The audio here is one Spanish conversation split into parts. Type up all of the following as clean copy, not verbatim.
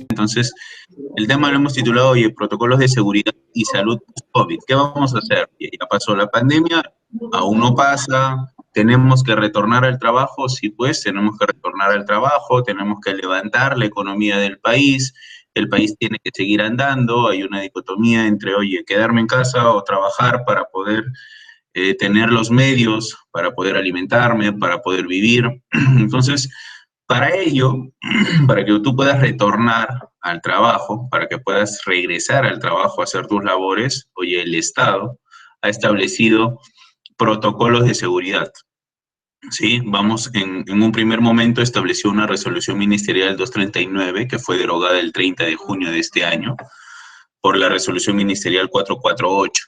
Entonces, el tema lo hemos titulado, oye, protocolos de seguridad y salud COVID. ¿Qué vamos a hacer? Ya pasó la pandemia, aún no pasa, tenemos que retornar al trabajo, sí, pues tenemos que retornar al trabajo, tenemos que levantar la economía del país, el país tiene que seguir andando, hay una dicotomía entre, oye, quedarme en casa o trabajar para poder tener los medios, para poder alimentarme, para poder vivir. Entonces, para ello, para que tú puedas retornar al trabajo, para que puedas regresar al trabajo a hacer tus labores, oye, el Estado ha establecido protocolos de seguridad. Sí, vamos, en un primer momento estableció una resolución ministerial 239 que fue derogada el 30 de junio de este año por la resolución ministerial 448.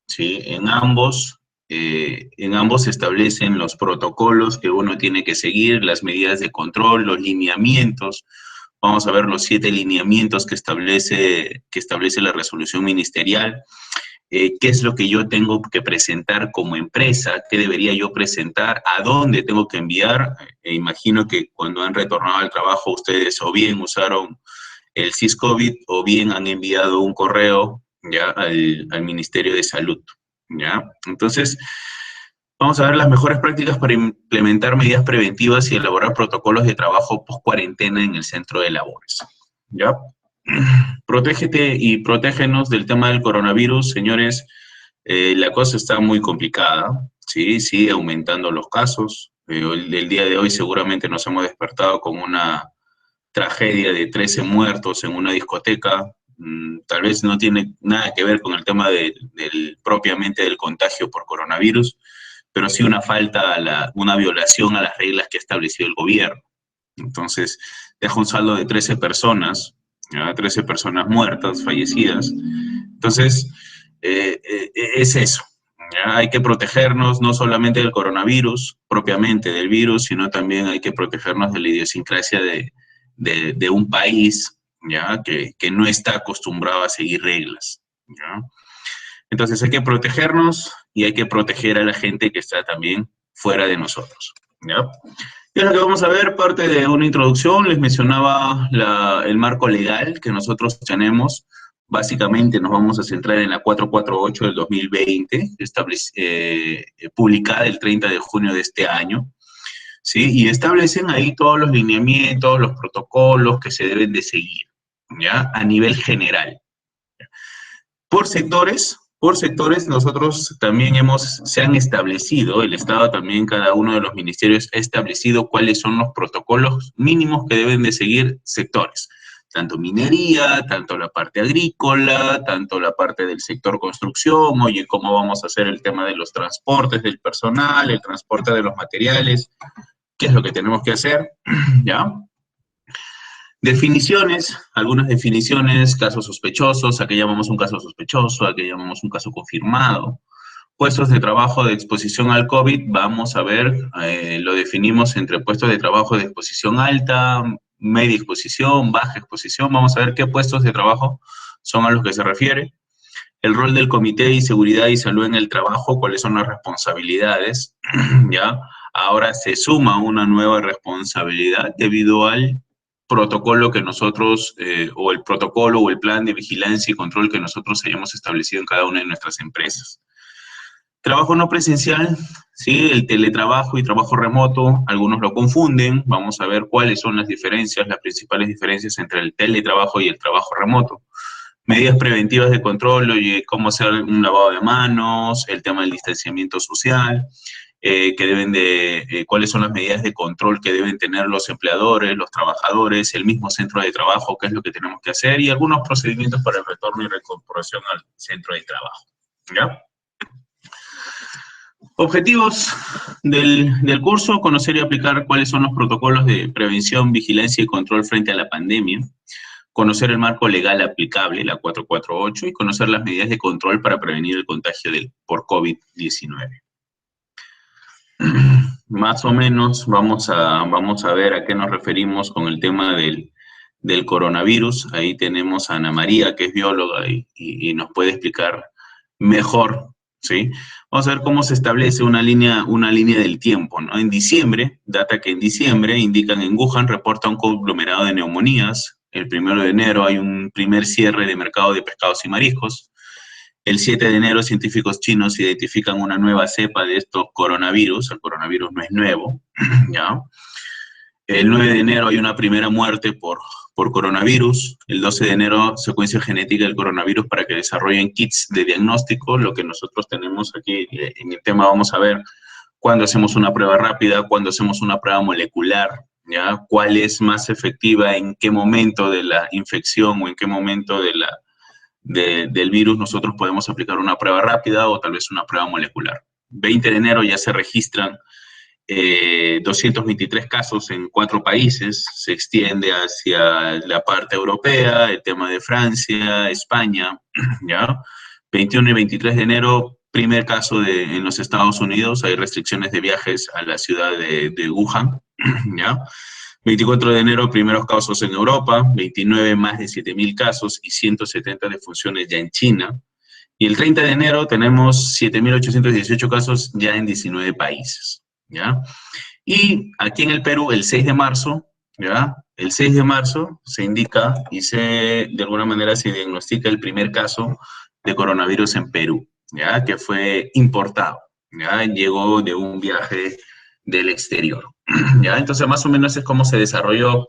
¿Sí? En ambos se establecen los protocolos que uno tiene que seguir, las medidas de control, los lineamientos. Vamos a ver los 7 lineamientos que establece la resolución ministerial. Qué es lo que yo tengo que presentar como empresa, qué debería yo presentar, a dónde tengo que enviar. Imagino que cuando han retornado al trabajo ustedes o bien usaron el SysCovid o bien han enviado un correo ya al Ministerio de Salud. ¿Ya? Entonces, vamos a ver las mejores prácticas para implementar medidas preventivas y elaborar protocolos de trabajo post-cuarentena en el centro de labores. ¿Ya? Protégete y protégenos del tema del coronavirus, señores. La cosa está muy complicada, ¿sí? Sigue aumentando los casos. El día de hoy seguramente nos hemos despertado con una tragedia de 13 muertos en una discoteca. Tal vez no tiene nada que ver con el tema propiamente del contagio por coronavirus, pero sí una una violación a las reglas que ha establecido el gobierno. Entonces, deja un saldo de 13 personas, ¿ya? 13 personas muertas, fallecidas. Entonces, es eso. ¿Ya? Hay que protegernos no solamente del coronavirus, propiamente del virus, sino también hay que protegernos de la idiosincrasia de un país, ¿ya? Que no está acostumbrado a seguir reglas, ¿ya? Entonces hay que protegernos y hay que proteger a la gente que está también fuera de nosotros, ¿ya? Y es lo que vamos a ver, parte de una introducción, les mencionaba el marco legal que nosotros tenemos. Básicamente nos vamos a centrar en la 448 del 2020, publicada el 30 de junio de este año, ¿sí? Y establecen ahí todos los lineamientos, los protocolos que se deben de seguir, ¿ya? A nivel general. Por sectores nosotros también se han establecido, el Estado también, cada uno de los ministerios ha establecido cuáles son los protocolos mínimos que deben de seguir sectores. Tanto minería, tanto la parte agrícola, tanto la parte del sector construcción, oye, cómo vamos a hacer el tema de los transportes del personal, el transporte de los materiales, qué es lo que tenemos que hacer, ¿ya? Definiciones, algunas definiciones, casos sospechosos, a qué llamamos un caso sospechoso, a qué llamamos un caso confirmado. Puestos de trabajo de exposición al COVID, vamos a ver, lo definimos entre puestos de trabajo de exposición alta, media exposición, baja exposición, vamos a ver qué puestos de trabajo son a los que se refiere. El rol del Comité de Seguridad y Salud en el Trabajo, cuáles son las responsabilidades, ¿ya? Ahora se suma una nueva responsabilidad debido al protocolo que nosotros, o el protocolo o el plan de vigilancia y control que nosotros hayamos establecido en cada una de nuestras empresas. Trabajo no presencial, ¿sí? El teletrabajo y trabajo remoto, algunos lo confunden. Vamos a ver cuáles son las diferencias, las principales diferencias entre el teletrabajo y el trabajo remoto. Medidas preventivas de control, oye, cómo hacer un lavado de manos, el tema del distanciamiento social, cuáles son las medidas de control que deben tener los empleadores, los trabajadores, el mismo centro de trabajo, qué es lo que tenemos que hacer, y algunos procedimientos para el retorno y reincorporación al centro de trabajo, ¿ya? Objetivos del curso: conocer y aplicar cuáles son los protocolos de prevención, vigilancia y control frente a la pandemia, conocer el marco legal aplicable, la 448, y conocer las medidas de control para prevenir el contagio por COVID-19. Más o menos vamos a ver a qué nos referimos con el tema del coronavirus. Ahí tenemos a Ana María, que es bióloga y nos puede explicar mejor ¿sí? Vamos a ver cómo se establece una línea del tiempo, ¿no? En diciembre, data que en diciembre indican en Wuhan reporta un conglomerado de neumonías. El 1 de enero hay un primer cierre de mercado de pescados y mariscos. El 7 de enero, científicos chinos identifican una nueva cepa de estos coronavirus. El coronavirus no es nuevo, ¿ya? El 9 de enero hay una primera muerte por coronavirus. El 12 de enero, secuencia genética del coronavirus para que desarrollen kits de diagnóstico. Lo que nosotros tenemos aquí en el tema, vamos a ver cuándo hacemos una prueba rápida, cuándo hacemos una prueba molecular, ¿ya? ¿Cuál es más efectiva, en qué momento de la infección o en qué momento del virus nosotros podemos aplicar una prueba rápida o tal vez una prueba molecular. 20 de enero ya se registran 223 casos en 4 países, se extiende hacia la parte europea, el tema de Francia, España, ¿ya? 21 y 23 de enero, primer caso en los Estados Unidos, hay restricciones de viajes a la ciudad de Wuhan, ¿ya? 24 de enero, primeros casos en Europa, 29 más de 7.000 casos y 170 defunciones ya en China. Y el 30 de enero tenemos 7.818 casos ya en 19 países, ¿ya? Y aquí en el Perú, el 6 de marzo, ¿ya? El 6 de marzo se indica y de alguna manera se diagnostica el primer caso de coronavirus en Perú, ¿ya? Que fue importado, ¿ya? Llegó de un viaje del exterior, ¿ya? Entonces, más o menos es como se desarrolló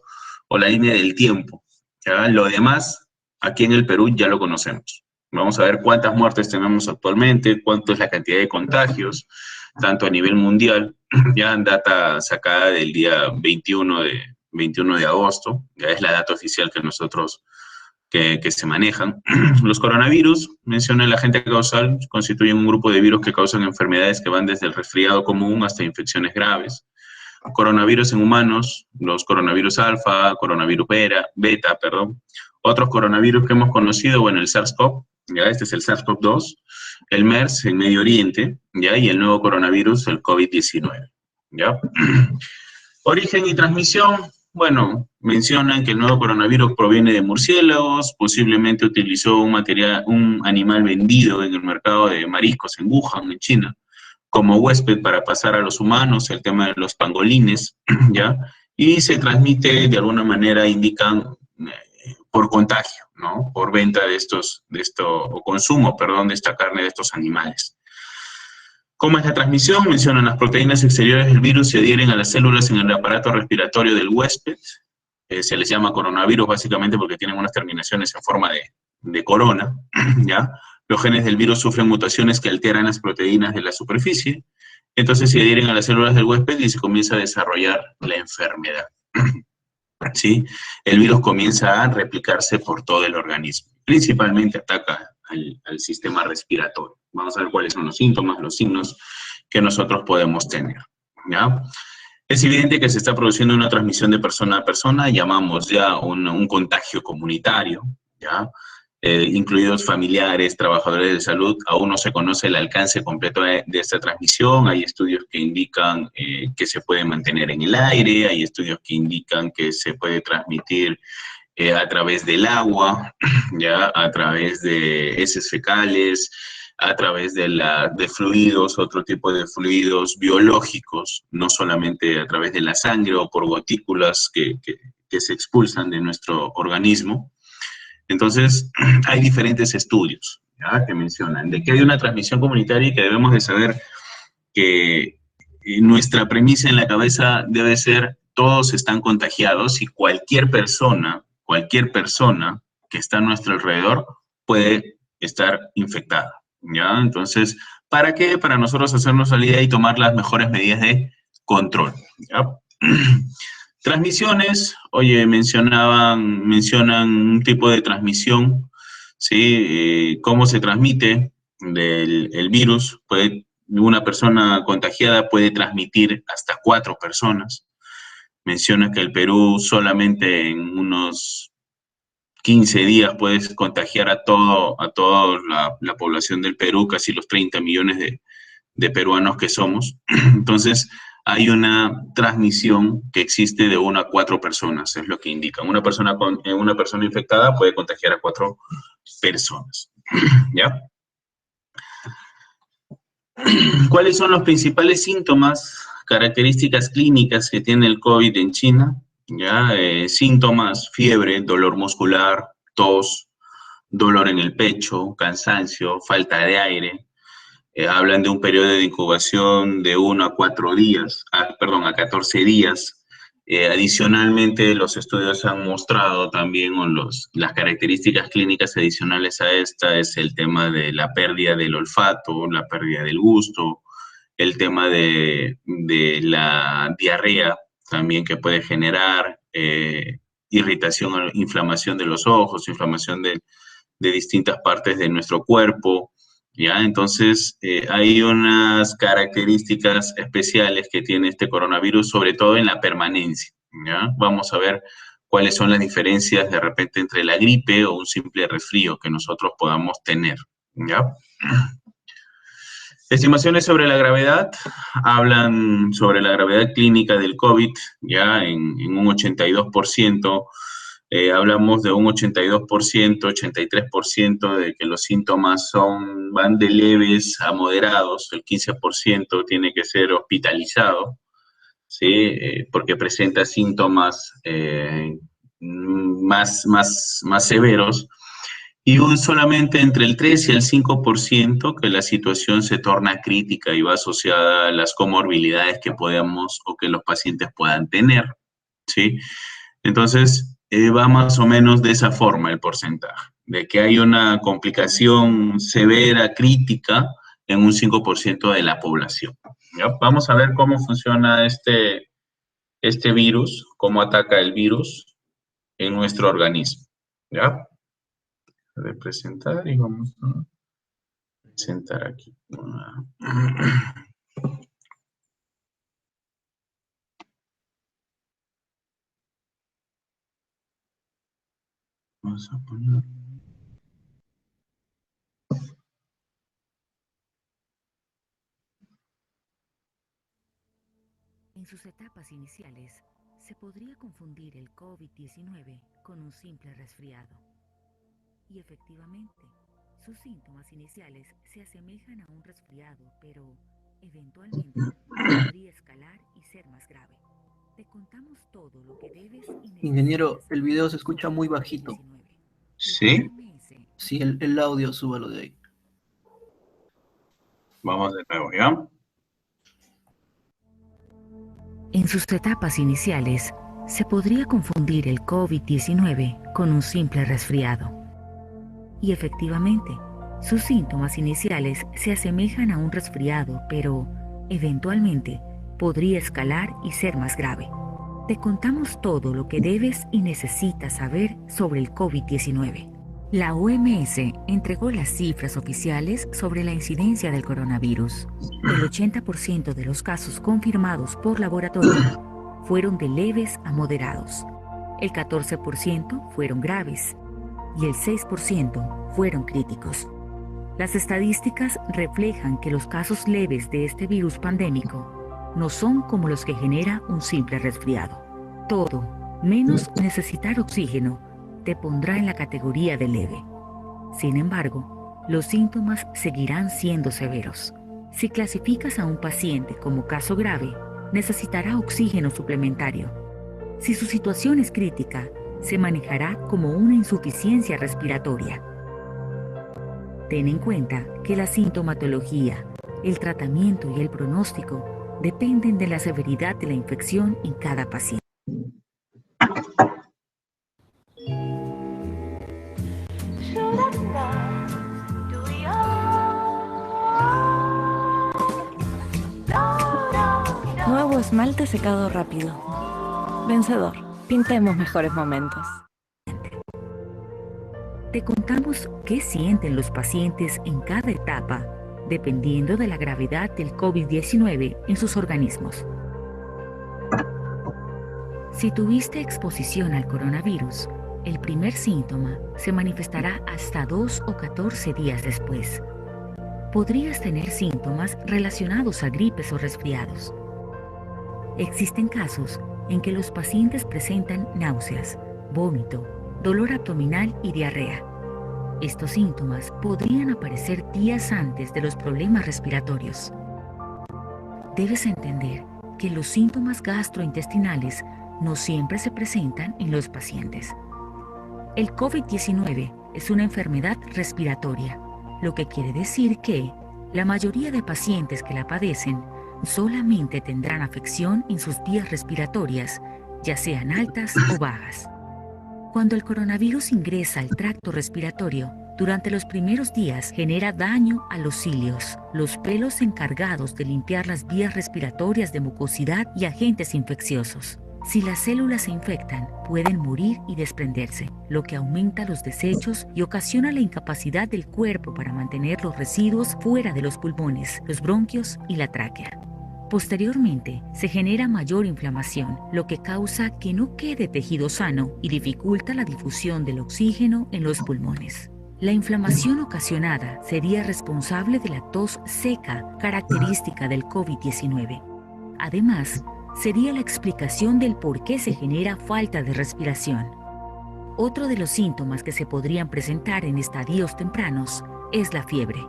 o la línea del tiempo, ¿ya? Lo demás, aquí en el Perú ya lo conocemos. Vamos a ver cuántas muertes tenemos actualmente, cuánto es la cantidad de contagios, tanto a nivel mundial, ya en data sacada del día 21 de agosto, ya es la data oficial que nosotros que se manejan. Los coronavirus, menciona el agente causal, constituyen un grupo de virus que causan enfermedades que van desde el resfriado común hasta infecciones graves. Coronavirus en humanos, los coronavirus alfa, coronavirus beta, perdón. Otros coronavirus que hemos conocido, bueno, el SARS-CoV, ya este es el SARS-CoV-2, el MERS en Medio Oriente, ya, y el nuevo coronavirus, el COVID-19, ya. Origen y transmisión, bueno, mencionan que el nuevo coronavirus proviene de murciélagos, posiblemente utilizó un animal vendido en el mercado de mariscos en Wuhan, en China, como huésped para pasar a los humanos, el tema de los pangolines, ¿ya? Y se transmite de alguna manera, indican, por contagio, ¿no? Por venta o consumo, perdón, de esta carne de estos animales. ¿Cómo es la transmisión? Mencionan las proteínas exteriores del virus se adhieren a las células en el aparato respiratorio del huésped. Se les llama coronavirus básicamente porque tienen unas terminaciones en forma de corona, ¿ya? Los genes del virus sufren mutaciones que alteran las proteínas de la superficie, entonces se adhieren a las células del huésped y se comienza a desarrollar la enfermedad, ¿sí? El virus comienza a replicarse por todo el organismo, principalmente ataca al sistema respiratorio. Vamos a ver cuáles son los síntomas, los signos que nosotros podemos tener, ¿ya? Es evidente que se está produciendo una transmisión de persona a persona, llamamos ya un contagio comunitario, ¿ya? Incluidos familiares, trabajadores de salud, aún no se conoce el alcance completo de esta transmisión, hay estudios que indican que se puede mantener en el aire, hay estudios que indican que se puede transmitir a través del agua, ¿ya? A través de heces fecales, a través de fluidos, otro tipo de fluidos biológicos, no solamente a través de la sangre o por gotículas que se expulsan de nuestro organismo. Entonces, hay diferentes estudios, ¿ya? Que mencionan de que hay una transmisión comunitaria y que debemos de saber que nuestra premisa en la cabeza debe ser todos están contagiados y cualquier persona que está a nuestro alrededor puede estar infectada, ¿ya? Entonces, ¿para qué? Para nosotros hacernos la idea y tomar las mejores medidas de control, ¿ya? Transmisiones, oye, mencionan un tipo de transmisión, ¿sí? ¿Cómo se transmite el virus? Una persona contagiada puede transmitir hasta 4 personas. Menciona que el Perú solamente en unos 15 días puedes contagiar a toda la población del Perú, casi los 30 millones de peruanos que somos. Entonces, hay una transmisión que existe de 1 a 4 personas, es lo que indica. Una persona infectada puede contagiar a 4 personas, ¿ya? ¿Cuáles son los principales síntomas, características clínicas que tiene el COVID en China? ¿Ya? Síntomas, fiebre, dolor muscular, tos, dolor en el pecho, cansancio, falta de aire. Hablan de un periodo de incubación de 1 a 4 días, a 14 días. Adicionalmente, los estudios han mostrado también las características clínicas adicionales a esta es el tema de la pérdida del olfato, la pérdida del gusto, el tema de la diarrea también que puede generar irritación, inflamación de los ojos, inflamación de distintas partes de nuestro cuerpo, ¿ya? Entonces, hay unas características especiales que tiene este coronavirus, sobre todo en la permanencia, ¿ya? Vamos a ver cuáles son las diferencias de repente entre la gripe o un simple resfrío que nosotros podamos tener, ¿ya? Estimaciones sobre la gravedad, hablan sobre la gravedad clínica del COVID, ya en un 82%, hablamos de un 82%, 83% de que los síntomas van de leves a moderados, el 15% tiene que ser hospitalizado, ¿sí? Porque presenta síntomas más severos, y solamente entre el 3 y el 5% que la situación se torna crítica y va asociada a las comorbilidades que podamos o que los pacientes puedan tener, ¿sí? Entonces, va más o menos de esa forma el porcentaje, de que hay una complicación severa, crítica, en un 5% de la población. ¿Ya? Vamos a ver cómo funciona este virus, cómo ataca el virus en nuestro organismo. ¿Ya? De presentar y vamos a presentar aquí. Vamos a poner. En sus etapas iniciales, se podría confundir el COVID-19 con un simple resfriado. Y efectivamente, sus síntomas iniciales se asemejan a un resfriado, pero eventualmente podría escalar y ser más grave. Te contamos todo lo que debes y necesitas. Ingeniero, el video se escucha muy bajito. ¿Sí? Sí, el audio, súbalo de ahí. Vamos de nuevo, ¿ya? En sus etapas iniciales, se podría confundir el COVID-19 con un simple resfriado. Y efectivamente, sus síntomas iniciales se asemejan a un resfriado, pero eventualmente podría escalar y ser más grave. Te contamos todo lo que debes y necesitas saber sobre el COVID-19. La OMS entregó las cifras oficiales sobre la incidencia del coronavirus. El 80% de los casos confirmados por laboratorio fueron de leves a moderados. El 14% fueron graves y el 6% fueron críticos. Las estadísticas reflejan que los casos leves de este virus pandémico no son como los que genera un simple resfriado. Todo, menos necesitar oxígeno, te pondrá en la categoría de leve. Sin embargo, los síntomas seguirán siendo severos. Si clasificas a un paciente como caso grave, necesitará oxígeno suplementario. Si su situación es crítica, se manejará como una insuficiencia respiratoria. Ten en cuenta que la sintomatología, el tratamiento y el pronóstico dependen de la severidad de la infección en cada paciente. Nuevo esmalte secado rápido. Vencedor. Pintemos mejores momentos. Te contamos qué sienten los pacientes en cada etapa, dependiendo de la gravedad del COVID-19 en sus organismos. Si tuviste exposición al coronavirus, el primer síntoma se manifestará hasta 2 o 14 días después. Podrías tener síntomas relacionados a gripes o resfriados. Existen casos en que los pacientes presentan náuseas, vómito, dolor abdominal y diarrea. Estos síntomas podrían aparecer días antes de los problemas respiratorios. Debes entender que los síntomas gastrointestinales no siempre se presentan en los pacientes. El COVID-19 es una enfermedad respiratoria, lo que quiere decir que la mayoría de pacientes que la padecen solamente tendrán afección en sus vías respiratorias, ya sean altas o bajas. Cuando el coronavirus ingresa al tracto respiratorio, durante los primeros días genera daño a los cilios, los pelos encargados de limpiar las vías respiratorias de mucosidad y agentes infecciosos. Si las células se infectan, pueden morir y desprenderse, lo que aumenta los desechos y ocasiona la incapacidad del cuerpo para mantener los residuos fuera de los pulmones, los bronquios y la tráquea. Posteriormente, se genera mayor inflamación, lo que causa que no quede tejido sano y dificulta la difusión del oxígeno en los pulmones. La inflamación ocasionada sería responsable de la tos seca característica del COVID-19. Además, sería la explicación del por qué se genera falta de respiración. Otro de los síntomas que se podrían presentar en estadios tempranos es la fiebre.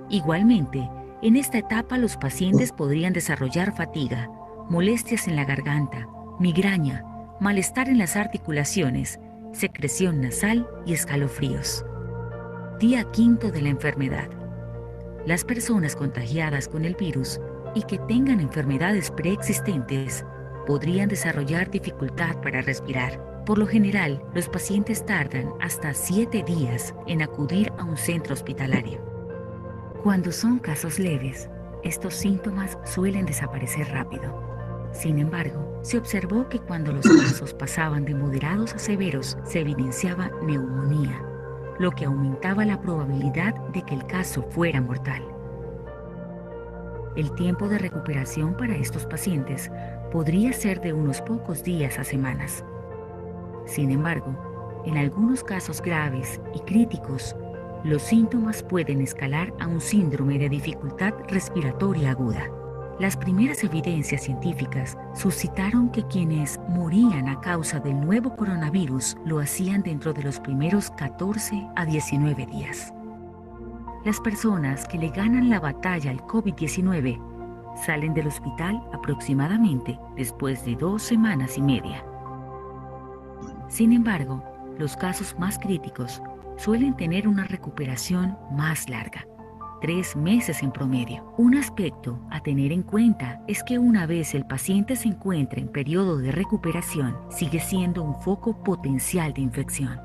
Igualmente, en esta etapa los pacientes podrían desarrollar fatiga, molestias en la garganta, migraña, malestar en las articulaciones, secreción nasal y escalofríos. Día 5 de la enfermedad. Las personas contagiadas con el virus y que tengan enfermedades preexistentes podrían desarrollar dificultad para respirar. Por lo general, los pacientes tardan hasta 7 días en acudir a un centro hospitalario. Cuando son casos leves, estos síntomas suelen desaparecer rápido. Sin embargo, se observó que cuando los casos pasaban de moderados a severos, se evidenciaba neumonía, lo que aumentaba la probabilidad de que el caso fuera mortal. El tiempo de recuperación para estos pacientes podría ser de unos pocos días a semanas. Sin embargo, en algunos casos graves y críticos, los síntomas pueden escalar a un síndrome de dificultad respiratoria aguda. Las primeras evidencias científicas suscitaron que quienes morían a causa del nuevo coronavirus lo hacían dentro de los primeros 14 a 19 días. Las personas que le ganan la batalla al COVID-19 salen del hospital aproximadamente después de 2 semanas y media. Sin embargo, los casos más críticos suelen tener una recuperación más larga, 3 meses en promedio. Un aspecto a tener en cuenta es que una vez el paciente se encuentra en periodo de recuperación, sigue siendo un foco potencial de infección.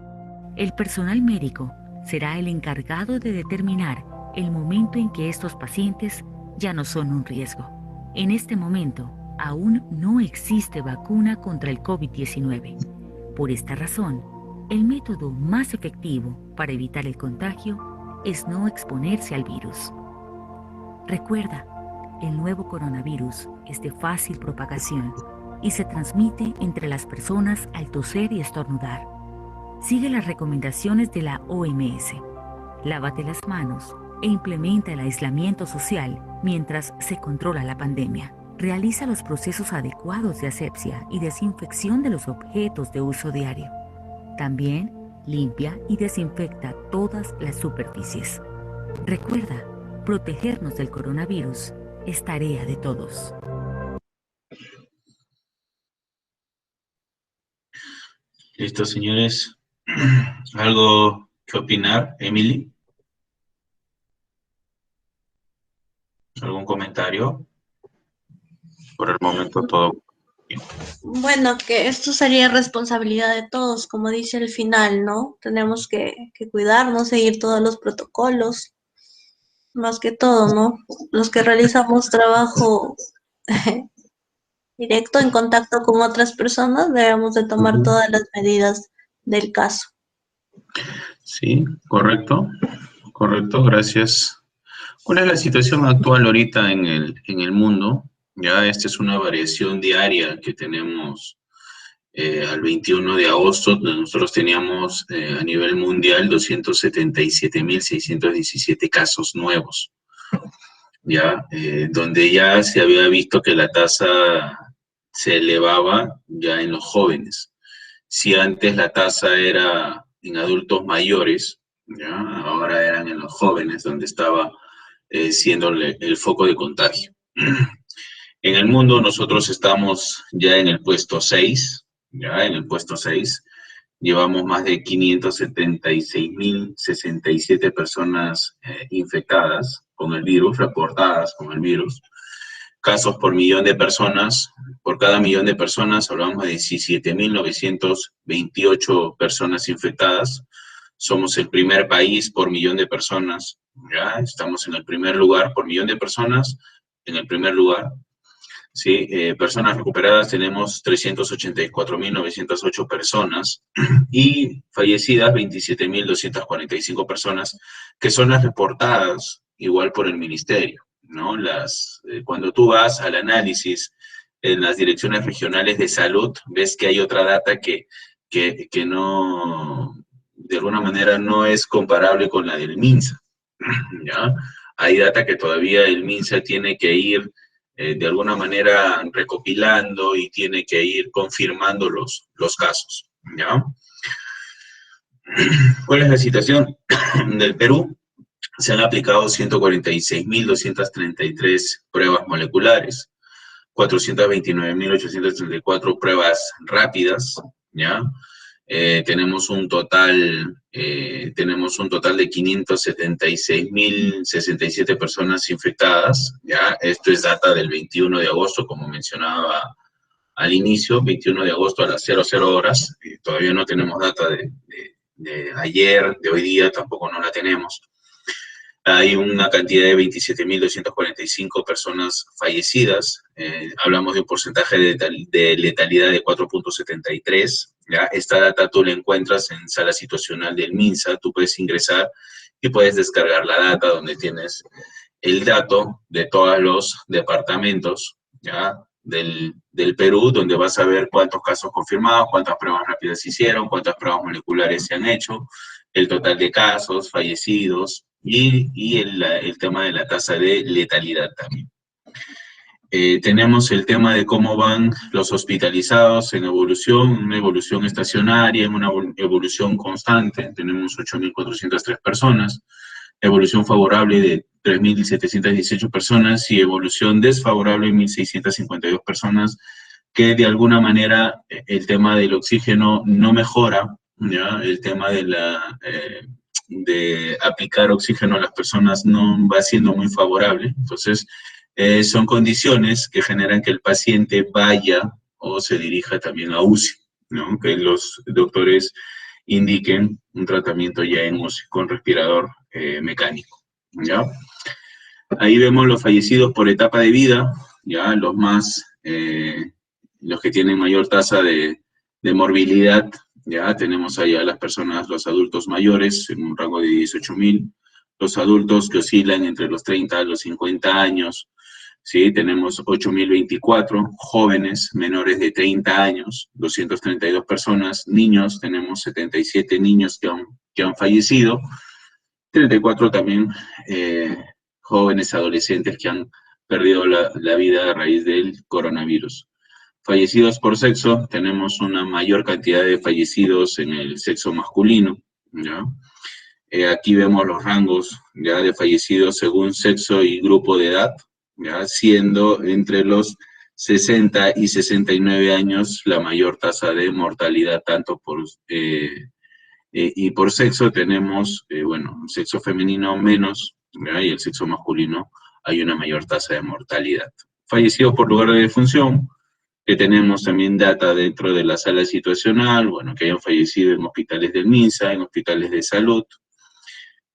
El personal médico será el encargado de determinar el momento en que estos pacientes ya no son un riesgo. En este momento, aún no existe vacuna contra el COVID-19. Por esta razón, el método más efectivo para evitar el contagio es no exponerse al virus. Recuerda, el nuevo coronavirus es de fácil propagación y se transmite entre las personas al toser y estornudar. Sigue las recomendaciones de la OMS. Lávate las manos e implementa el aislamiento social mientras se controla la pandemia. Realiza los procesos adecuados de asepsia y desinfección de los objetos de uso diario. También limpia y desinfecta todas las superficies. Recuerda, protegernos del coronavirus es tarea de todos. Listo, señores. ¿Algo que opinar, Emily? ¿Algún comentario? Por el momento todo. Bueno, que esto sería responsabilidad de todos, como dice el final, ¿no? Tenemos que cuidarnos, seguir todos los protocolos, más que todo, ¿no? Los que realizamos trabajo directo en contacto con otras personas, debemos de tomar todas las medidas del caso. Sí, correcto, gracias. ¿Cuál es la situación actual ahorita en el mundo? Ya esta es una variación diaria que tenemos al 21 de agosto. Nosotros teníamos a nivel mundial 277.617 casos nuevos, ya, donde ya se había visto que la tasa se elevaba ya en los jóvenes. Si antes la tasa era en adultos mayores, ya, ahora eran en los jóvenes donde estaba siendo el foco de contagio. En el mundo nosotros estamos ya en el puesto 6, ya en el puesto 6. Llevamos más de 576.067 personas infectadas con el virus, reportadas con el virus. Casos por millón de personas, por cada millón de personas hablamos de 17.928 personas infectadas. Somos el primer país por millón de personas, ¿ya? Estamos en el primer lugar por millón de personas, en el primer lugar. ¿Sí? Personas recuperadas tenemos 384.908 personas y fallecidas 27.245 personas, que son las reportadas igual por el ministerio, ¿no? Cuando tú vas al análisis en las direcciones regionales de salud, ves que hay otra data que no, de alguna manera no es comparable con la del MINSA, ¿ya? Hay data que todavía el MINSA tiene que ir de alguna manera recopilando y tiene que ir confirmando los casos, ¿ya? ¿Cuál es la situación del Perú? Se han aplicado 146.233 pruebas moleculares, 429.834 pruebas rápidas, ¿ya? Tenemos un total de 576.067 personas infectadas, ¿ya? Esto es data del 21 de agosto, como mencionaba al inicio, 21 de agosto a las 00 horas. Todavía no tenemos data de ayer, de hoy día, tampoco no la tenemos. Hay una cantidad de 27.245 personas fallecidas. Hablamos de un porcentaje de letalidad de 4.73. ¿Ya? Esta data tú la encuentras en sala situacional del MINSA. Tú puedes ingresar y puedes descargar la data donde tienes el dato de todos los departamentos, ¿ya? del Perú, donde vas a ver cuántos casos confirmados, cuántas pruebas rápidas se hicieron, cuántas pruebas moleculares se han hecho, el total de casos, fallecidos y el tema de la tasa de letalidad también. Tenemos el tema de cómo van los hospitalizados en evolución, una evolución estacionaria, en una evolución constante. Tenemos 8.403 personas, evolución favorable de 3.718 personas y evolución desfavorable de 1.652 personas, que de alguna manera el tema del oxígeno no mejora, ¿ya? El tema de aplicar oxígeno a las personas no va siendo muy favorable. Entonces, son condiciones que generan que el paciente vaya o se dirija también a UCI, ¿no? Que los doctores indiquen un tratamiento ya en UCI con respirador mecánico, ¿ya? Ahí vemos los fallecidos por etapa de vida, ya los que tienen mayor tasa de morbilidad, ya tenemos ahí a las personas, los adultos mayores, en un rango de 18.000, los adultos que oscilan entre los 30 a los 50 años, ¿sí? Tenemos 8.024, jóvenes menores de 30 años, 232 personas, niños, tenemos 77 niños que han fallecido, 34 también jóvenes adolescentes que han perdido la vida a raíz del coronavirus. Fallecidos por sexo, tenemos una mayor cantidad de fallecidos en el sexo masculino, ¿ya? Aquí vemos los rangos ya de fallecidos según sexo y grupo de edad, ¿ya? Siendo entre los 60 y 69 años la mayor tasa de mortalidad, tanto y por sexo tenemos, bueno, sexo femenino menos, ¿ya? Y el sexo masculino hay una mayor tasa de mortalidad. Fallecidos por lugar de defunción, que tenemos también data dentro de la sala situacional, bueno, que hayan fallecido en hospitales del MINSA, en hospitales de salud,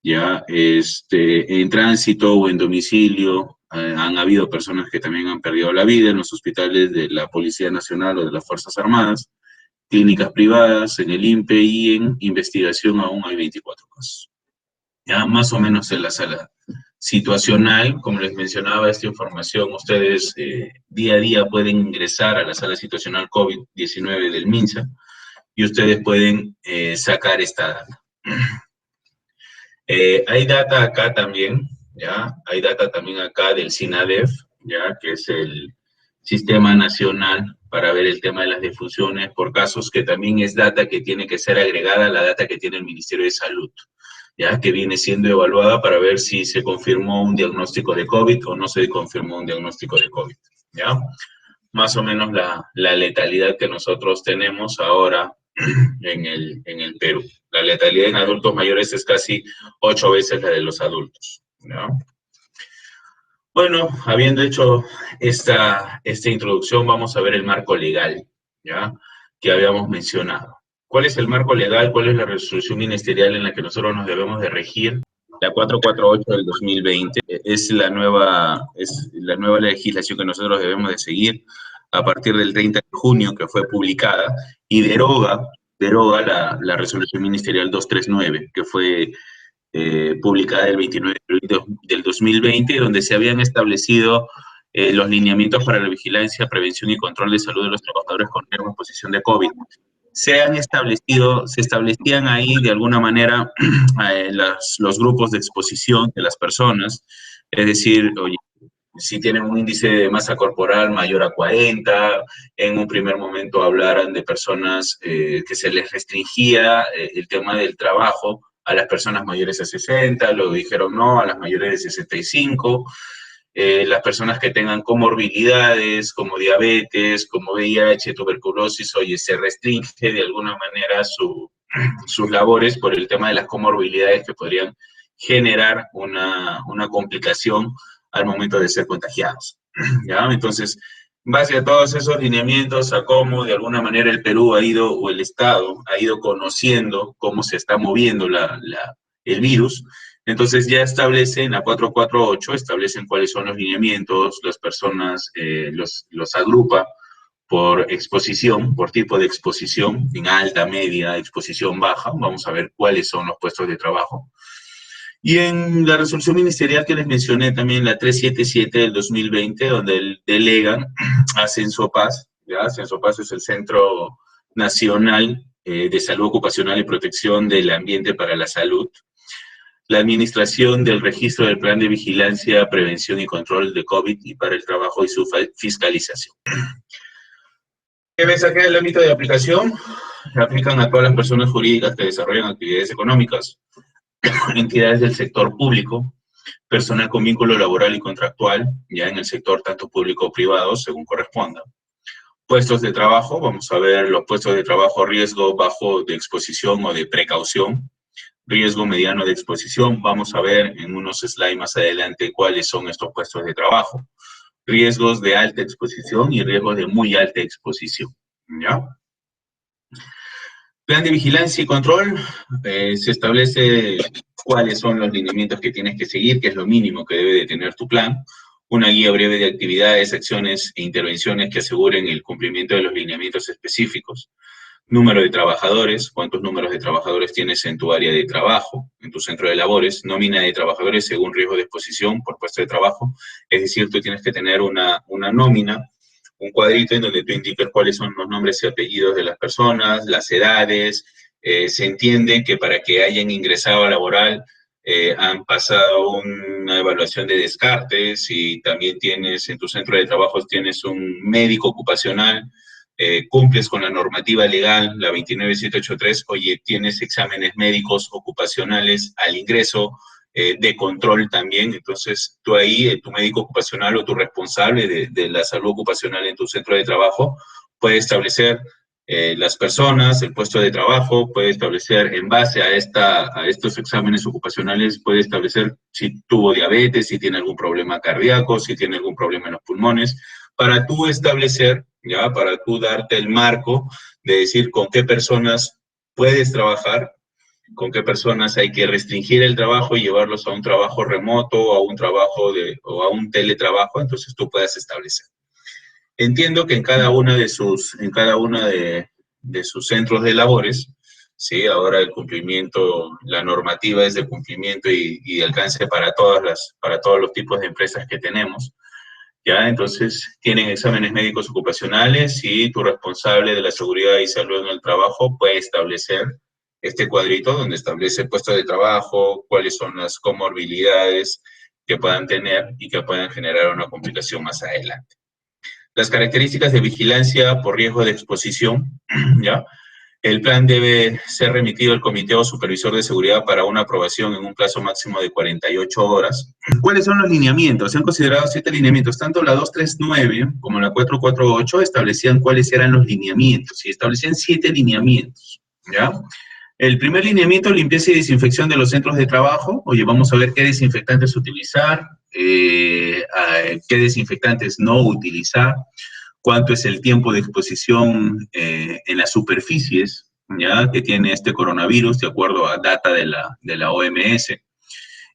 ya, en tránsito o en domicilio, han habido personas que también han perdido la vida en los hospitales de la Policía Nacional o de las Fuerzas Armadas, clínicas privadas, en el INPE y en investigación aún hay 24 casos. Ya, más o menos en la sala situacional, como les mencionaba, esta información ustedes día a día pueden ingresar a la sala situacional COVID-19 del MINSA y ustedes pueden sacar esta data. Hay data acá también, ¿ya? Hay data también acá del SINADEF, ¿ya? Que es el Sistema Nacional para ver el tema de las defunciones por casos, que también es data que tiene que ser agregada a la data que tiene el Ministerio de Salud. ya que viene siendo evaluada para ver si se confirmó un diagnóstico de COVID o no se confirmó un diagnóstico de COVID, ¿ya? Más o menos la letalidad que nosotros tenemos ahora en el Perú. La letalidad en adultos mayores es casi 8 veces la de los adultos, ¿ya? Bueno, habiendo hecho esta introducción, vamos a ver el marco legal, ¿ya? Que habíamos mencionado. ¿Cuál es el marco legal? ¿Cuál es la resolución ministerial en la que nosotros nos debemos de regir? La 448 del 2020 es la nueva legislación que nosotros debemos de seguir a partir del 30 de junio, que fue publicada, y deroga la resolución ministerial 239, que fue publicada el 29 de abril del 2020, donde se habían establecido los lineamientos para la vigilancia, prevención y control de salud de los trabajadores con riesgo de exposición de COVID. Se establecían ahí de alguna manera los grupos de exposición de las personas, es decir, oye, si tienen un índice de masa corporal mayor a 40, en un primer momento hablaran de personas que se les restringía el tema del trabajo a las personas mayores de 60, luego dijeron no a las mayores de 65, las personas que tengan comorbilidades como diabetes, como VIH, tuberculosis, oye, se restringe de alguna manera sus labores por el tema de las comorbilidades que podrían generar una complicación al momento de ser contagiados, ¿ya? Entonces, en base a todos esos lineamientos, a cómo de alguna manera el Perú ha ido, o el Estado ha ido conociendo cómo se está moviendo el virus, entonces ya establecen, la 448, establecen cuáles son los lineamientos, las personas los agrupa por exposición, por tipo de exposición, en alta, media, exposición baja. Vamos a ver cuáles son los puestos de trabajo. Y en la resolución ministerial que les mencioné también, la 377 del 2020, donde delegan a Censopaz, ¿ya? Censopaz es el Centro Nacional de Salud Ocupacional y Protección del Ambiente para la Salud, la administración del registro del plan de vigilancia, prevención y control de COVID y para el trabajo y su fiscalización. ¿Qué ves acá en el ámbito de aplicación? Aplican a todas las personas jurídicas que desarrollan actividades económicas, entidades del sector público, personal con vínculo laboral y contractual, ya en el sector tanto público o privado, según corresponda. Puestos de trabajo, vamos a ver los puestos de trabajo, riesgo bajo de exposición o de precaución, riesgo mediano de exposición, vamos a ver en unos slides más adelante cuáles son estos puestos de trabajo, riesgos de alta exposición y riesgos de muy alta exposición, ¿ya? Plan de vigilancia y control, se establece cuáles son los lineamientos que tienes que seguir, que es lo mínimo que debe de tener tu plan, una guía breve de actividades, acciones e intervenciones que aseguren el cumplimiento de los lineamientos específicos, número de trabajadores, cuántos números de trabajadores tienes en tu área de trabajo, en tu centro de labores, nómina de trabajadores según riesgo de exposición por puesto de trabajo, es decir, tú tienes que tener una nómina, un cuadrito en donde tú indiques cuáles son los nombres y apellidos de las personas, las edades, se entiende que para que hayan ingresado a laboral han pasado una evaluación de descartes y también tienes en tu centro de trabajo tienes un médico ocupacional, cumples con la normativa legal, la 29783, oye, tienes exámenes médicos ocupacionales al ingreso, de control también, entonces tú ahí, tu médico ocupacional o tu responsable de la salud ocupacional en tu centro de trabajo puede establecer las personas, el puesto de trabajo, puede establecer en base a estos exámenes ocupacionales, puede establecer si tuvo diabetes, si tiene algún problema cardíaco, si tiene algún problema en los pulmones, para tú establecer, ya, para tú darte el marco de decir con qué personas puedes trabajar, con qué personas hay que restringir el trabajo y llevarlos a un trabajo remoto o a un trabajo o a un teletrabajo, entonces tú puedas establecer. Entiendo que en cada una de sus centros de labores, ¿sí? Ahora el cumplimiento, la normativa es de cumplimiento y alcance para todos los tipos de empresas que tenemos, ¿ya? Entonces tienen exámenes médicos ocupacionales y tu responsable de la seguridad y salud en el trabajo puede establecer este cuadrito donde establece puestos de trabajo, cuáles son las comorbilidades que puedan tener y que puedan generar una complicación más adelante. Las características de vigilancia por riesgo de exposición, ¿ya? El plan debe ser remitido al Comité o Supervisor de Seguridad para una aprobación en un plazo máximo de 48 horas. ¿Cuáles son los lineamientos? Se han considerado 7 lineamientos. Tanto la 239 como la 448 establecían cuáles eran los lineamientos y establecían 7 lineamientos, ¿ya? El primer lineamiento, limpieza y desinfección de los centros de trabajo. Oye, vamos a ver qué desinfectantes utilizar, qué desinfectantes no utilizar, cuánto es el tiempo de exposición en las superficies, ¿ya?, que tiene este coronavirus, de acuerdo a data de la OMS.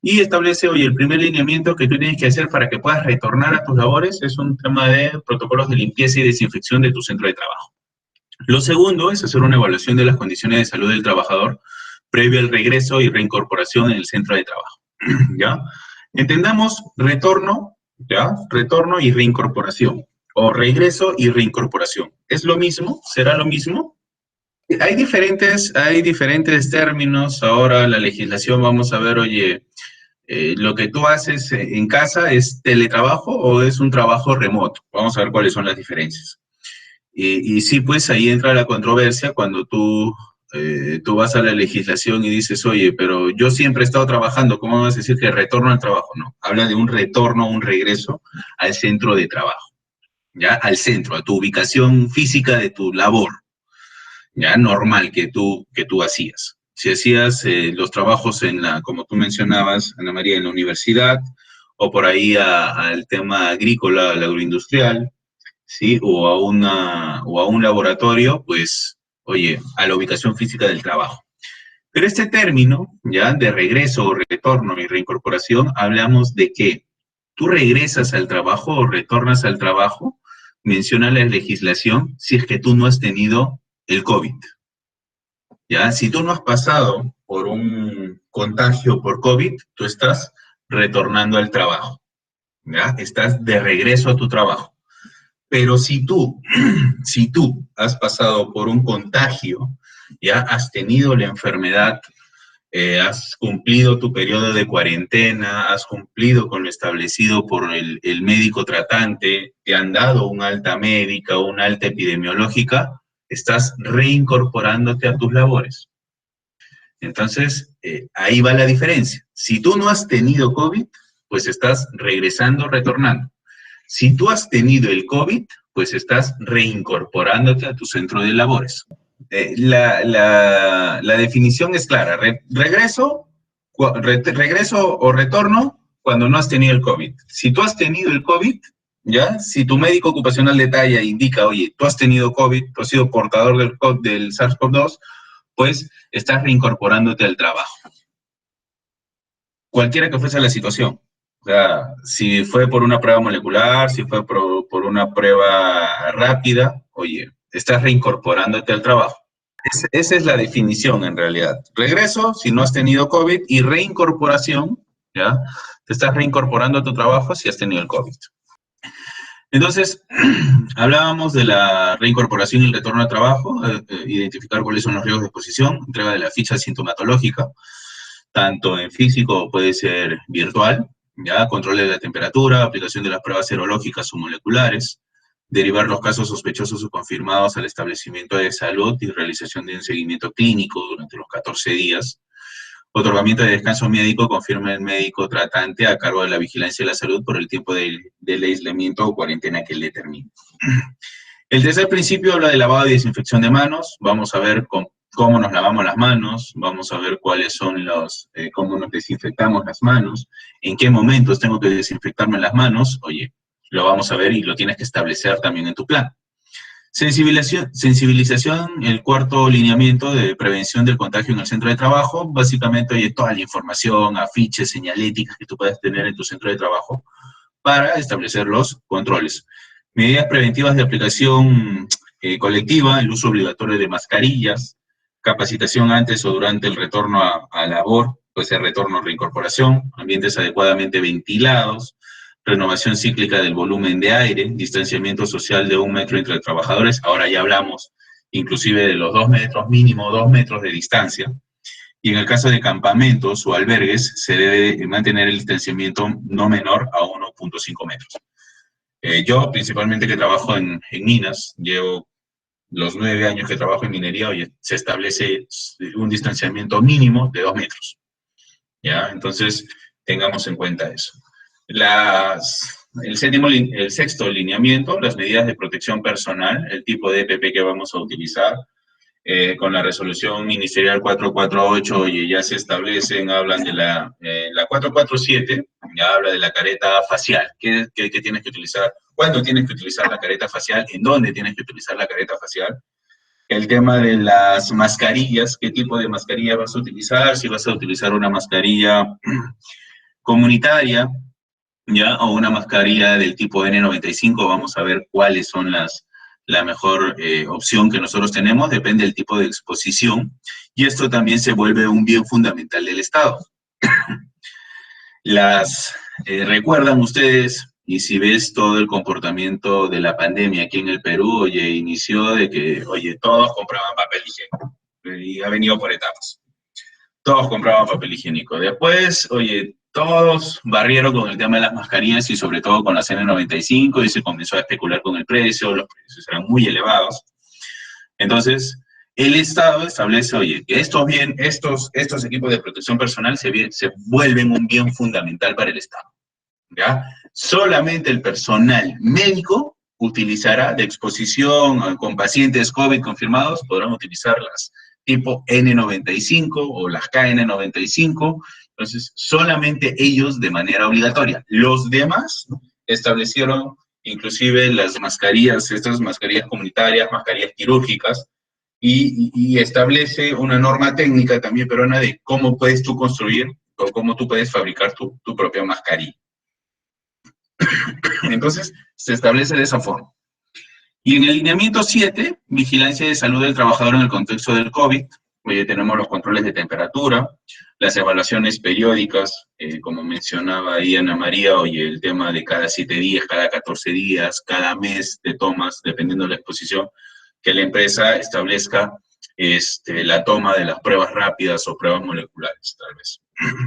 Y establece, oye, el primer lineamiento que tú tienes que hacer para que puedas retornar a tus labores es un tema de protocolos de limpieza y desinfección de tu centro de trabajo. Lo segundo es hacer una evaluación de las condiciones de salud del trabajador previo al regreso y reincorporación en el centro de trabajo, ¿ya? Entendamos retorno, ¿ya? Retorno y reincorporación, o regreso y reincorporación. ¿Es lo mismo? ¿Será lo mismo? Hay diferentes términos. Ahora la legislación, vamos a ver, oye, lo que tú haces en casa, ¿es teletrabajo o es un trabajo remoto? Vamos a ver cuáles son las diferencias. Y sí, pues ahí entra la controversia cuando tú vas a la legislación y dices, oye, pero yo siempre he estado trabajando, ¿cómo vas a decir que retorno al trabajo? No, habla de un retorno, un regreso al centro de trabajo, ¿ya? Al centro, a tu ubicación física de tu labor, ¿ya? Normal que tú hacías. Si hacías los trabajos como tú mencionabas, Ana María, en la universidad, o por ahí al tema agrícola, al agroindustrial, ¿sí? O a un laboratorio, pues, oye, a la ubicación física del trabajo. Pero este término, ya, de regreso, retorno y reincorporación, hablamos de que tú regresas al trabajo o retornas al trabajo, menciona la legislación, si es que tú no has tenido el COVID. ¿Ya? Si tú no has pasado por un contagio por COVID, tú estás retornando al trabajo, ¿ya? Estás de regreso a tu trabajo. Pero si tú has pasado por un contagio, ya has tenido la enfermedad, has cumplido tu periodo de cuarentena, has cumplido con lo establecido por el médico tratante, te han dado un alta médica o una alta epidemiológica, estás reincorporándote a tus labores. Entonces, ahí va la diferencia. Si tú no has tenido COVID, pues estás regresando, retornando. Si tú has tenido el COVID, pues estás reincorporándote a tu centro de labores. La definición es clara. Regreso o retorno cuando no has tenido el COVID. Si tú has tenido el COVID, ¿ya? Si tu médico ocupacional detalla e indica, oye, tú has tenido COVID, tú has sido portador del SARS-CoV-2, pues estás reincorporándote al trabajo. Cualquiera que fuese la situación. O sea, si fue por una prueba molecular, si fue por una prueba rápida, oye, estás reincorporándote al trabajo. Esa es la definición en realidad. Regreso, si no has tenido COVID, y reincorporación, ¿ya? Te estás reincorporando a tu trabajo si has tenido el COVID. Entonces, hablábamos de la reincorporación y el retorno al trabajo, identificar cuáles son los riesgos de exposición, entrega de la ficha sintomatológica, tanto en físico puede ser virtual, ¿ya? Control de la temperatura, aplicación de las pruebas serológicas o moleculares, derivar los casos sospechosos o confirmados al establecimiento de salud y realización de un seguimiento clínico durante los 14 días, otorgamiento de descanso médico, confirma el médico tratante a cargo de la vigilancia de la salud por el tiempo del aislamiento o cuarentena que él determine. El tercer principio habla de lavado y desinfección de manos. Vamos a ver cómo nos lavamos las manos, vamos a ver cuáles son cómo nos desinfectamos las manos, en qué momentos tengo que desinfectarme las manos. Oye, lo vamos a ver y lo tienes que establecer también en tu plan. Sensibilización, el cuarto lineamiento de prevención del contagio en el centro de trabajo. Básicamente, oye, toda la información, afiches, señaléticas que tú puedas tener en tu centro de trabajo para establecer los controles. Medidas preventivas de aplicación colectiva, el uso obligatorio de mascarillas, capacitación antes o durante el retorno a labor, pues el retorno a reincorporación, ambientes adecuadamente ventilados, renovación cíclica del volumen de aire, distanciamiento social de 1 metro entre trabajadores. Ahora ya hablamos inclusive de los 2 metros, mínimo 2 metros de distancia. Y en el caso de campamentos o albergues, se debe mantener el distanciamiento no menor a 1.5 metros. Yo, principalmente que trabajo en minas, llevo los 9 años que trabajo en minería, oye, se establece un distanciamiento mínimo de 2 metros. ¿Ya? Entonces, tengamos en cuenta eso. El sexto lineamiento, las medidas de protección personal, el tipo de EPP que vamos a utilizar, con la resolución ministerial 448, oye, ya se establecen, hablan de la 447, ya habla de la careta facial. ¿Qué tienes que utilizar? ¿Cuándo tienes que utilizar la careta facial? ¿En dónde tienes que utilizar la careta facial? El tema de las mascarillas, ¿qué tipo de mascarilla vas a utilizar? Si vas a utilizar una mascarilla comunitaria, ¿ya? O una mascarilla del tipo N95, vamos a ver cuáles son la mejor opción que nosotros tenemos, depende del tipo de exposición, y esto también se vuelve un bien fundamental del Estado. Recuerdan ustedes, y si ves todo el comportamiento de la pandemia aquí en el Perú, oye, inició de que, oye, todos compraban papel higiénico, y ha venido por etapas. Todos compraban papel higiénico. Después, oye, todos barrieron con el tema de las mascarillas y sobre todo con las N95 y se comenzó a especular con el precio, los precios eran muy elevados. Entonces, el Estado establece, oye, que estos equipos de protección personal se vuelven un bien fundamental para el Estado, ¿ya? Solamente el personal médico utilizará de exposición con pacientes COVID confirmados, podrán utilizarlas tipo N95 o las KN95, entonces solamente ellos de manera obligatoria. Los demás establecieron inclusive las mascarillas, estas mascarillas comunitarias, mascarillas quirúrgicas, y establece una norma técnica también peruana de cómo puedes tú construir o cómo tú puedes fabricar tu propia mascarilla. Entonces, se establece de esa forma. Y en el lineamiento 7, vigilancia de salud del trabajador en el contexto del COVID, oye, tenemos los controles de temperatura, las evaluaciones periódicas, como mencionaba ahí Ana María, oye, el tema de cada 7 días, cada 14 días, cada mes de tomas, dependiendo de la exposición, que la empresa establezca la toma de las pruebas rápidas o pruebas moleculares, tal vez.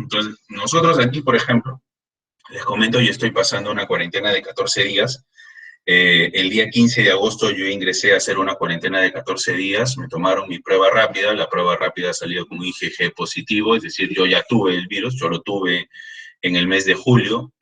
Entonces, nosotros aquí, por ejemplo, les comento, yo estoy pasando una cuarentena de 14 días. El día 15 de agosto yo ingresé a hacer una cuarentena de 14 días, me tomaron mi prueba rápida, la prueba rápida ha salido con IgG positivo, es decir, yo ya tuve el virus, yo lo tuve en el mes de julio.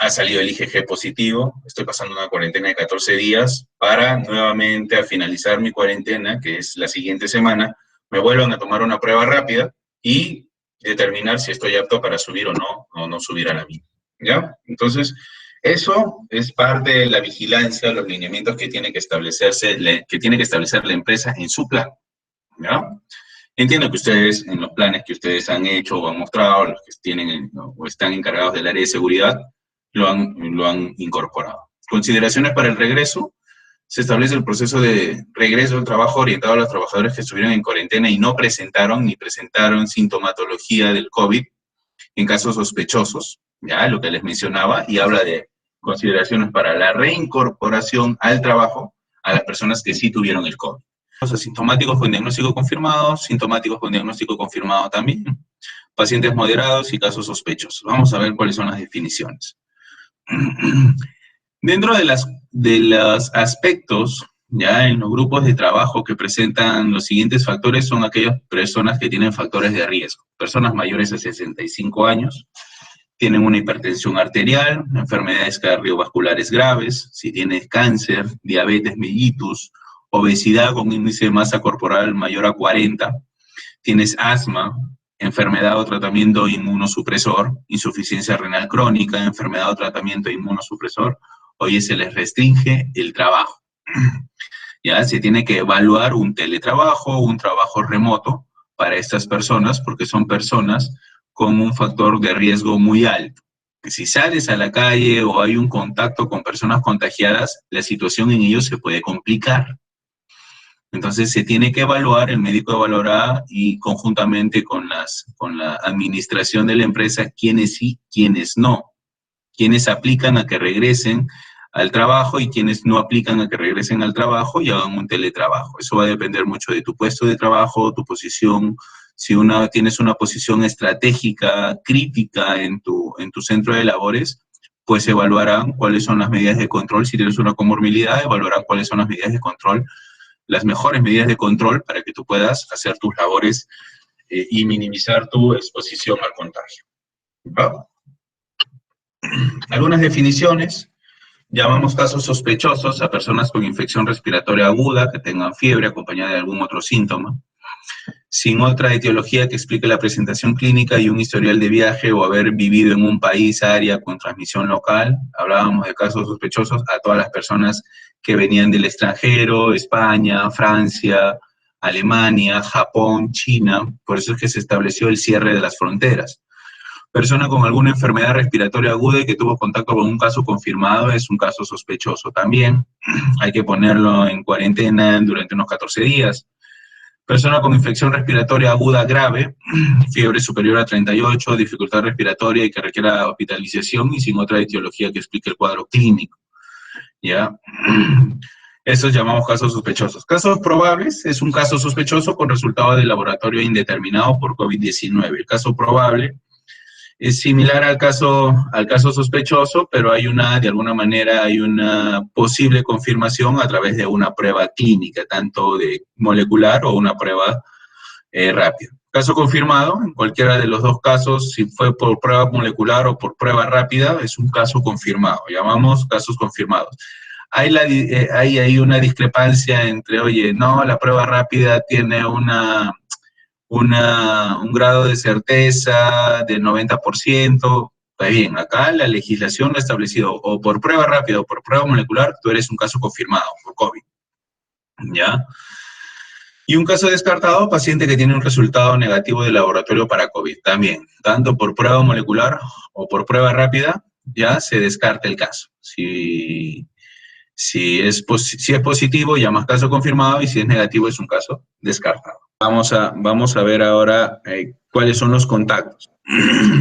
Ha salido el IgG positivo, estoy pasando una cuarentena de 14 días para nuevamente al finalizar mi cuarentena, que es la siguiente semana, me vuelvan a tomar una prueba rápida y determinar si estoy apto para subir o no subir a la mina, ¿ya? Entonces, eso es parte de la vigilancia, los lineamientos que tiene que establecer la empresa en su plan, ¿ya? Entiendo que ustedes, en los planes que ustedes han hecho o han mostrado, los que tienen o están encargados del área de seguridad, lo han incorporado. Consideraciones para el regreso. Se establece el proceso de regreso al trabajo orientado a los trabajadores que estuvieron en cuarentena y no presentaron sintomatología del COVID en casos sospechosos, ya lo que les mencionaba, y habla de consideraciones para la reincorporación al trabajo a las personas que sí tuvieron el COVID. Los asintomáticos con diagnóstico confirmado, sintomáticos con diagnóstico confirmado también, pacientes moderados y casos sospechosos. Vamos a ver cuáles son las definiciones. Dentro de los aspectos, ya en los grupos de trabajo que presentan los siguientes factores son aquellas personas que tienen factores de riesgo. Personas mayores de 65 años, tienen una hipertensión arterial, enfermedades cardiovasculares graves, si tienes cáncer, diabetes mellitus, obesidad con índice de masa corporal mayor a 40, tienes asma, enfermedad o tratamiento inmunosupresor, insuficiencia renal crónica, enfermedad o tratamiento inmunosupresor, oye, se les restringe el trabajo. Ya se tiene que evaluar un teletrabajo, un trabajo remoto para estas personas, porque son personas con un factor de riesgo muy alto. Que si sales a la calle o hay un contacto con personas contagiadas, la situación en ellos se puede complicar. Entonces se tiene que evaluar, el médico evaluará y conjuntamente con la administración de la empresa, quiénes sí, quiénes no. Quiénes aplican a que regresen al trabajo y quienes no aplican a que regresen al trabajo y hagan un teletrabajo. Eso va a depender mucho de tu puesto de trabajo, tu posición. Si tienes una posición estratégica, crítica en tu centro de labores, pues evaluarán cuáles son las medidas de control. Si tienes una comorbilidad, evaluarán cuáles son las medidas de control, las mejores medidas de control para que tú puedas hacer tus labores y minimizar tu exposición al contagio. ¿Va? Algunas definiciones. Llamamos casos sospechosos a personas con infección respiratoria aguda que tengan fiebre acompañada de algún otro síntoma, sin otra etiología que explique la presentación clínica y un historial de viaje o haber vivido en un país, área con transmisión local. Hablábamos de casos sospechosos a todas las personas que venían del extranjero, España, Francia, Alemania, Japón, China. Por eso es que se estableció el cierre de las fronteras. Persona con alguna enfermedad respiratoria aguda y que tuvo contacto con un caso confirmado es un caso sospechoso también. Hay que ponerlo en cuarentena durante unos 14 días. Persona con infección respiratoria aguda grave, fiebre superior a 38, dificultad respiratoria y que requiera hospitalización y sin otra etiología que explique el cuadro clínico. ¿Ya? Estos llamamos casos sospechosos. Casos probables es un caso sospechoso con resultado de laboratorio indeterminado por COVID-19. El caso probable es similar al caso sospechoso, pero de alguna manera hay una posible confirmación a través de una prueba clínica, tanto de molecular o una prueba rápida. Caso confirmado, en cualquiera de los dos casos, si fue por prueba molecular o por prueba rápida, es un caso confirmado. Llamamos casos confirmados. Hay ahí una discrepancia entre, oye, no, la prueba rápida tiene un grado de certeza del 90%, pues bien, acá la legislación lo ha establecido o por prueba rápida o por prueba molecular, tú eres un caso confirmado por COVID, ¿ya? Y un caso descartado, paciente que tiene un resultado negativo de laboratorio para COVID, también, tanto por prueba molecular o por prueba rápida, ya se descarta el caso. Si es positivo, llamas caso confirmado, y si es negativo, es un caso descartado. Vamos a ver ahora cuáles son los contactos.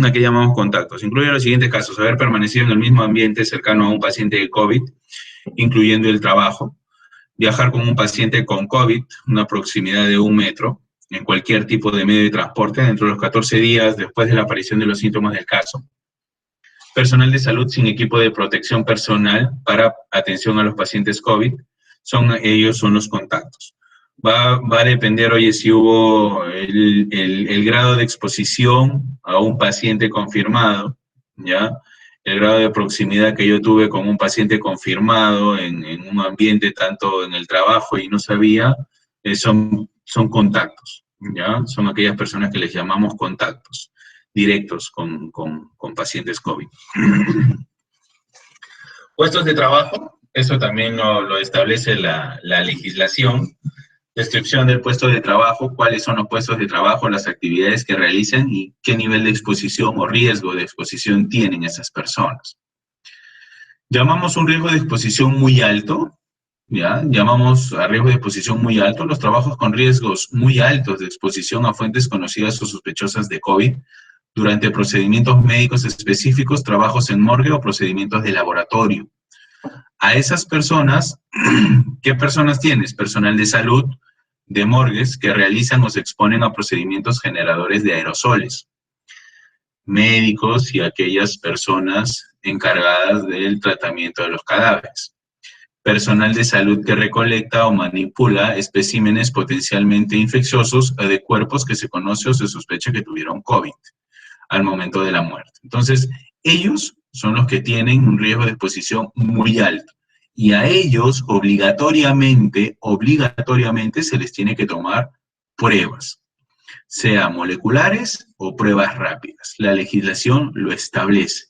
Aquí llamamos contactos. Incluye los siguientes casos: haber permanecido en el mismo ambiente cercano a un paciente de COVID, incluyendo el trabajo; viajar con un paciente con COVID, una proximidad de 1 metro, en cualquier tipo de medio de transporte dentro de los 14 días después de la aparición de los síntomas del caso; personal de salud sin equipo de protección personal para atención a los pacientes COVID, ellos son los contactos. Va a depender, oye, si hubo el grado de exposición a un paciente confirmado, ¿ya? El grado de proximidad que yo tuve con un paciente confirmado en un ambiente, tanto en el trabajo y no sabía, son contactos, ¿ya? Son aquellas personas que les llamamos contactos directos con pacientes COVID. Puestos de trabajo, eso también lo establece la legislación. Descripción del puesto de trabajo, cuáles son los puestos de trabajo, las actividades que realizan y qué nivel de exposición o riesgo de exposición tienen esas personas. Llamamos un riesgo de exposición muy alto, ¿ya? Llamamos a riesgo de exposición muy alto los trabajos con riesgos muy altos de exposición a fuentes conocidas o sospechosas de COVID durante procedimientos médicos específicos, trabajos en morgue o procedimientos de laboratorio. A esas personas, ¿qué personas tienes? Personal de salud, de morgues que realizan o se exponen a procedimientos generadores de aerosoles, médicos y aquellas personas encargadas del tratamiento de los cadáveres, personal de salud que recolecta o manipula especímenes potencialmente infecciosos de cuerpos que se conoce o se sospecha que tuvieron COVID al momento de la muerte. Entonces, ellos son los que tienen un riesgo de exposición muy alto. Y a ellos obligatoriamente se les tiene que tomar pruebas, sea moleculares o pruebas rápidas. La legislación lo establece.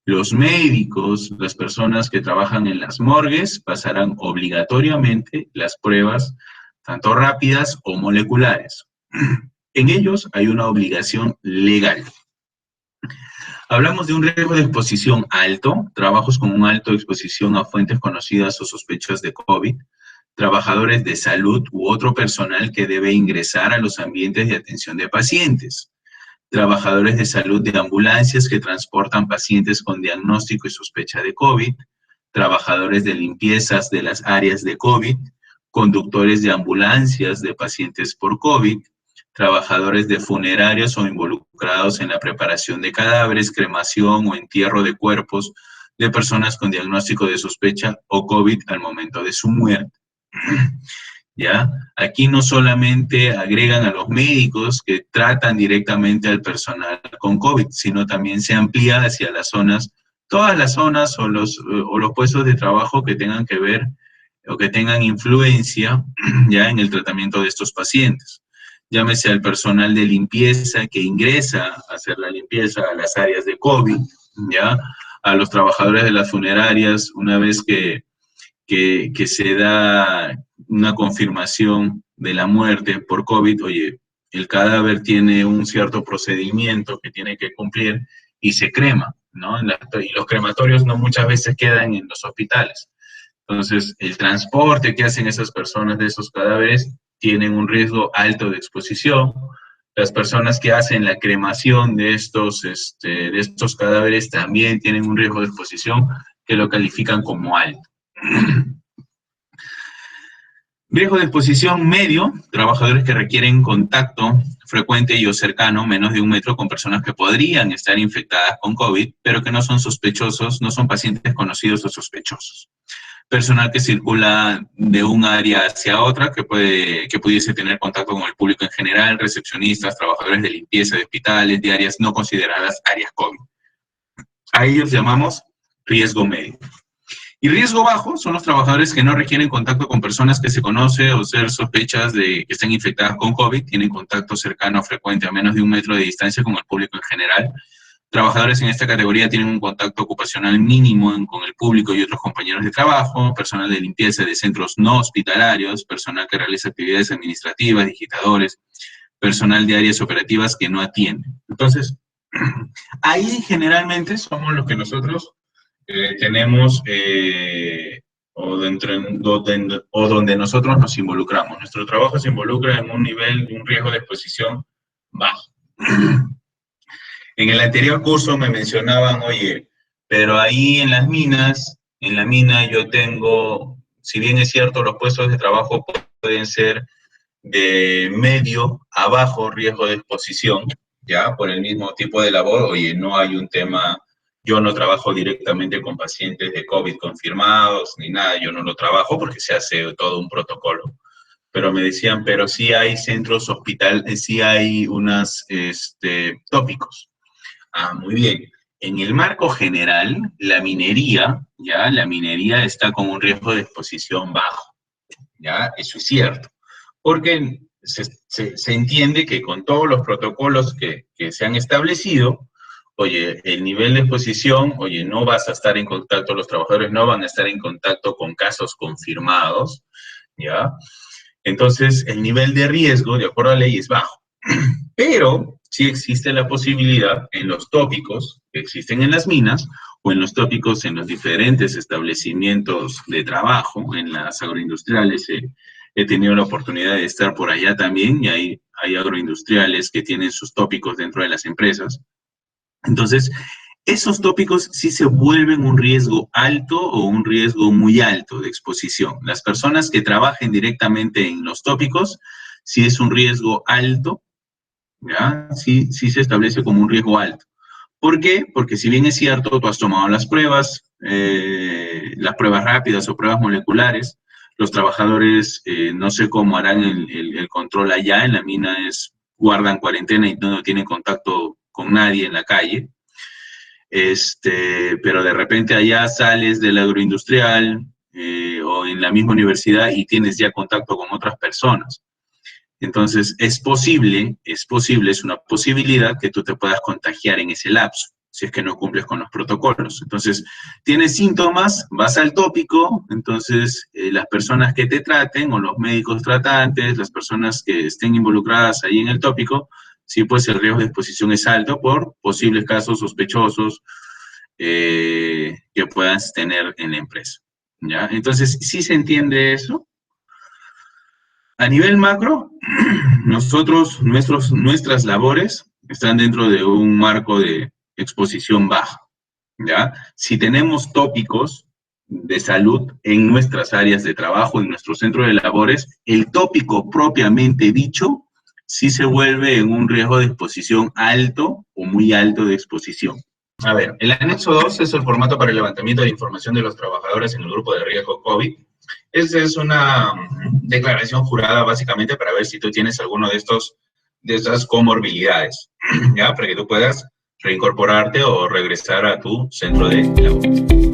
Los médicos, las personas que trabajan en las morgues, pasarán obligatoriamente las pruebas, tanto rápidas o moleculares. En ellos hay una obligación legal. Hablamos de un riesgo de exposición alto, trabajos con una alta exposición a fuentes conocidas o sospechas de COVID, trabajadores de salud u otro personal que debe ingresar a los ambientes de atención de pacientes, trabajadores de salud de ambulancias que transportan pacientes con diagnóstico y sospecha de COVID, trabajadores de limpiezas de las áreas de COVID, conductores de ambulancias de pacientes por COVID, trabajadores de funerarios o involucrados en la preparación de cadáveres, cremación o entierro de cuerpos de personas con diagnóstico de sospecha o COVID al momento de su muerte. ¿Ya? Aquí no solamente agregan a los médicos que tratan directamente al personal con COVID, sino también se amplía hacia las zonas, todas las zonas o los puestos de trabajo que tengan que ver o que tengan influencia ya en el tratamiento de estos pacientes. Llámese al personal de limpieza que ingresa a hacer la limpieza a las áreas de COVID, ¿ya? A los trabajadores de las funerarias, una vez que se da una confirmación de la muerte por COVID, oye, el cadáver tiene un cierto procedimiento que tiene que cumplir y se crema, ¿no? Y los crematorios no muchas veces quedan en los hospitales. Entonces, el transporte que hacen esas personas de esos cadáveres tienen un riesgo alto de exposición. Las personas que hacen la cremación de estos cadáveres también tienen un riesgo de exposición que lo califican como alto. Riesgo de exposición medio, trabajadores que requieren contacto frecuente y o cercano, menos de 1 metro, con personas que podrían estar infectadas con COVID, pero que no son sospechosos, no son pacientes conocidos o sospechosos. Personal que circula de un área hacia otra, que pudiese tener contacto con el público en general, recepcionistas, trabajadores de limpieza de hospitales, de áreas no consideradas áreas COVID. A ellos llamamos riesgo medio. Y riesgo bajo son los trabajadores que no requieren contacto con personas que se conoce o ser sospechas de que estén infectadas con COVID, tienen contacto cercano o frecuente a menos de 1 metro de distancia con el público en general. Trabajadores en esta categoría tienen un contacto ocupacional mínimo con el público y otros compañeros de trabajo, personal de limpieza de centros no hospitalarios, personal que realiza actividades administrativas, digitadores, personal de áreas operativas que no atienden. Entonces, ahí generalmente somos los que nosotros tenemos o donde nosotros nos involucramos. Nuestro trabajo se involucra en un nivel de un riesgo de exposición bajo. En el anterior curso me mencionaban, oye, pero ahí en las minas, en la mina yo tengo, si bien es cierto, los puestos de trabajo pueden ser de medio a bajo riesgo de exposición, ya, por el mismo tipo de labor, oye, no hay un tema. Yo no trabajo directamente con pacientes de COVID confirmados, ni nada, yo no lo trabajo porque se hace todo un protocolo. Pero me decían, pero sí hay centros hospitales, sí hay unos tópicos. Ah, muy bien. En el marco general, la minería está con un riesgo de exposición bajo, ¿ya? Eso es cierto. Porque se entiende que con todos los protocolos que se han establecido, oye, el nivel de exposición, oye, no vas a estar en contacto, los trabajadores no van a estar en contacto con casos confirmados, ¿ya? Entonces, el nivel de riesgo, de acuerdo a la ley, es bajo. Pero sí existe la posibilidad en los tópicos que existen en las minas o en los tópicos en los diferentes establecimientos de trabajo, en las agroindustriales. He tenido la oportunidad de estar por allá también y hay agroindustriales que tienen sus tópicos dentro de las empresas. Entonces, esos tópicos sí se vuelven un riesgo alto o un riesgo muy alto de exposición. Las personas que trabajen directamente en los tópicos, sí es un riesgo alto, ¿ya? Sí se establece como un riesgo alto. ¿Por qué? Porque si bien es cierto, tú has tomado las pruebas rápidas o pruebas moleculares, los trabajadores no sé cómo harán el control allá, en la mina guardan cuarentena y no tienen contacto con nadie en la calle, pero de repente allá sales del agroindustrial o en la misma universidad y tienes ya contacto con otras personas. Entonces, es una posibilidad que tú te puedas contagiar en ese lapso, si es que no cumples con los protocolos. Entonces, tienes síntomas, vas al tópico, entonces las personas que te traten, o los médicos tratantes, las personas que estén involucradas ahí en el tópico, sí, pues el riesgo de exposición es alto por posibles casos sospechosos que puedas tener en la empresa, ¿ya? Entonces, ¿sí se entiende eso? A nivel macro, nuestras labores están dentro de un marco de exposición baja, ¿ya? Si tenemos tópicos de salud en nuestras áreas de trabajo, en nuestro centro de labores, el tópico propiamente dicho sí se vuelve en un riesgo de exposición alto o muy alto de exposición, A ver, el anexo 2 es el formato para el levantamiento de información de los trabajadores en el grupo de riesgo COVID. Esa es una declaración jurada básicamente para ver si tú tienes alguno de estas comorbilidades, ¿ya? Para que tú puedas reincorporarte o regresar a tu centro de labor.